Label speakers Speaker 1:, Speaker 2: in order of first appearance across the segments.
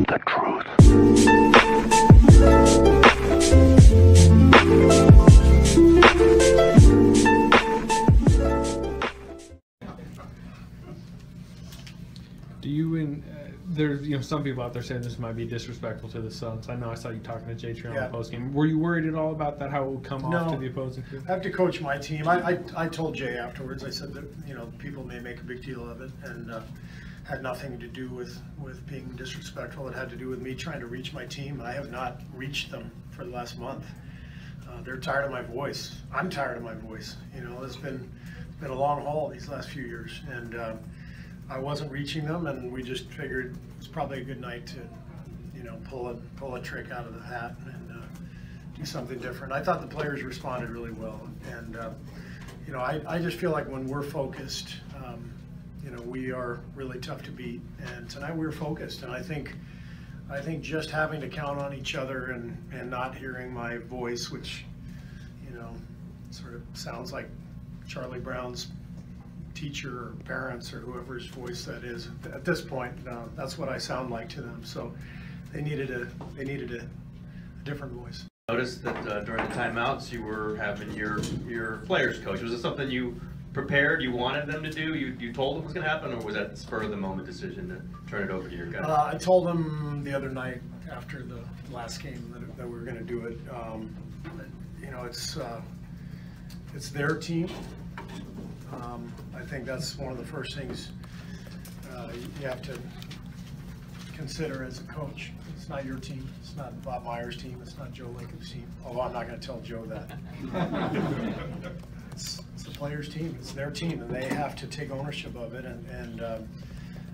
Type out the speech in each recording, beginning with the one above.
Speaker 1: the truth.
Speaker 2: Do you and there's some people out there saying this might be disrespectful to the Suns. I know I saw you talking to Jay Trill on the postgame. Were you worried at all about that? How it would come off to the opposing team?
Speaker 3: I have to coach my team. I told Jay afterwards. I said that people may make a big deal of it, and had nothing to do with being disrespectful. It had to do with me trying to reach my team. I have not reached them for the last month. They're tired of my voice. I'm tired of my voice. It's been a long haul these last few years, and I wasn't reaching them, and we just figured it's probably a good night to, pull a trick out of the hat and do something different. I thought the players responded really well, and I just feel like when we're focused, we are really tough to beat. And tonight we were focused, and I think just having to count on each other and not hearing my voice, which sort of sounds like Charlie Brown's teacher or parents or whoever's voice that is at this point, that's what I sound like to them. So they needed a different voice.
Speaker 4: Noticed that during the timeouts you were having your players coach. Was it something you prepared, you wanted them to do, you told them was going to happen, or was that the spur of the moment decision to turn it over to your guys?
Speaker 3: I told them the other night after the last game that we were going to do it. It's their team. I think that's one of the first things you have to consider as a coach. It's not your team. It's not Bob Meyer's team. It's not Joe Lincoln's team. Although I'm not going to tell Joe that. It's the players' team. It's their team, and they have to take ownership of it. And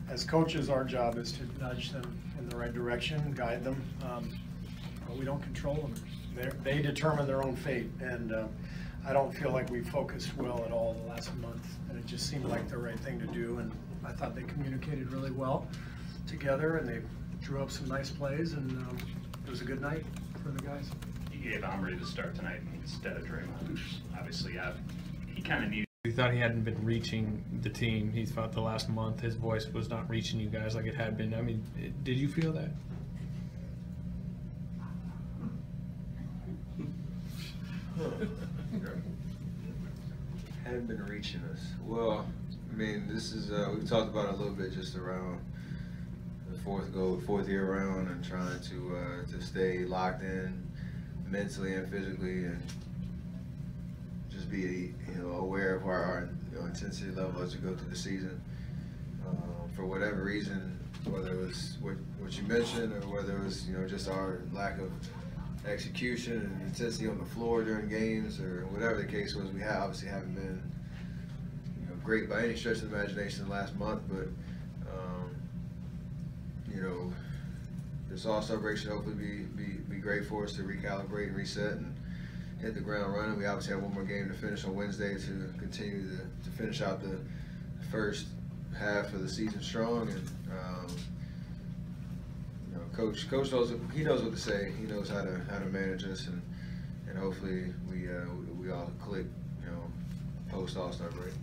Speaker 3: as coaches, our job is to nudge them in the right direction, guide them. But we don't control them. They determine their own fate. And I don't feel like we focused well at all the last month, and it just seemed like the right thing to do. And I thought they communicated really well together, and they drew up some nice plays, and it was a good night for the guys.
Speaker 5: You gave Omri the start tonight instead of Draymond, who's obviously he kind of needed.
Speaker 2: He thought he hadn't been reaching the team. He thought the last month his voice was not reaching you guys like it had been. I mean, did you feel that?
Speaker 6: Hadn't been reaching us. Well, I mean, this is we've talked about it a little bit just around the fourth year around, and trying to stay locked in mentally and physically, and just be aware of our intensity level as we go through the season. For whatever reason, whether it was what you mentioned, or whether it was just our lack of execution and intensity on the floor during games, or whatever the case was, we obviously haven't been great by any stretch of the imagination in the last month. But this All-Star break should hopefully be great for us to recalibrate and reset and hit the ground running. We obviously have one more game to finish on Wednesday to continue to finish out the first half of the season strong. And Coach knows what to say. He knows how to manage us, and hopefully we all click post All-Star break.